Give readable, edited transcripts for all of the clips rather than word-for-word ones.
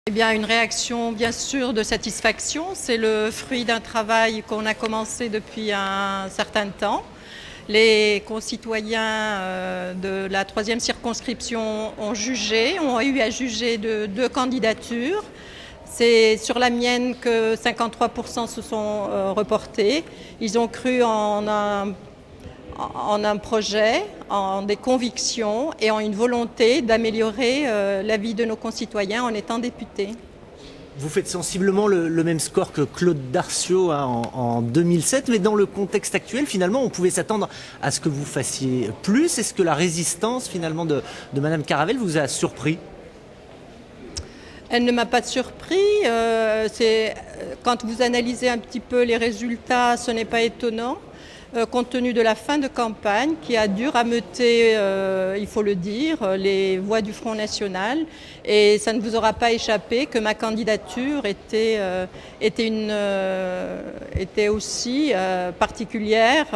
Eh bien, une réaction bien sûr de satisfaction. C'est le fruit d'un travail qu'on a commencé depuis un certain temps. Les concitoyens de la 3e circonscription ont eu à juger de 2 candidatures. C'est sur la mienne que 53% se sont reportés. Ils ont cru en un projet, en des convictions et en une volonté d'améliorer la vie de nos concitoyens en étant députés. Vous faites sensiblement le même score que Claude Darcios en 2007, mais dans le contexte actuel, finalement, on pouvait s'attendre à ce que vous fassiez plus. Est-ce que la résistance, finalement, de Madame Caravel vous a surpris ? Elle ne m'a pas surpris. Quand vous analysez un petit peu les résultats, ce n'est pas étonnant. Compte tenu de la fin de campagne qui a dû rameuter, il faut le dire, les voix du Front National. Et ça ne vous aura pas échappé que ma candidature était aussi particulière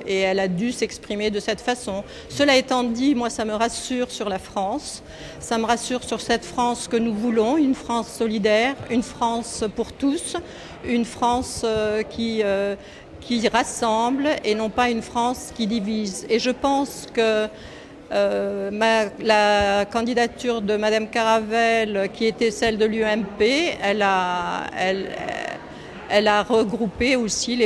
et elle a dû s'exprimer de cette façon. Cela étant dit, moi ça me rassure sur la France, ça me rassure sur cette France que nous voulons, une France solidaire, une France pour tous, une France qui rassemble et non pas une France qui divise. Et je pense que la candidature de Madame Caravel, qui était celle de l'UMP, elle a regroupé aussi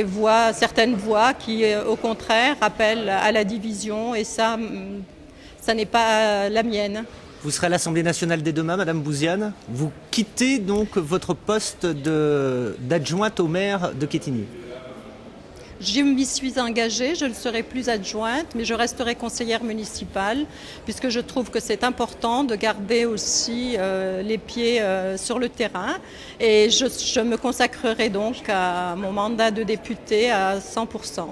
certaines voix qui, au contraire, appellent à la division. Et ça n'est pas la mienne. Vous serez à l'Assemblée nationale dès demain, Madame Bouziane. Vous quittez donc votre poste d'adjointe au maire de Quetigny. Je m'y suis engagée, je ne serai plus adjointe, mais je resterai conseillère municipale, puisque je trouve que c'est important de garder aussi les pieds sur le terrain. Et je me consacrerai donc à mon mandat de députée à 100%.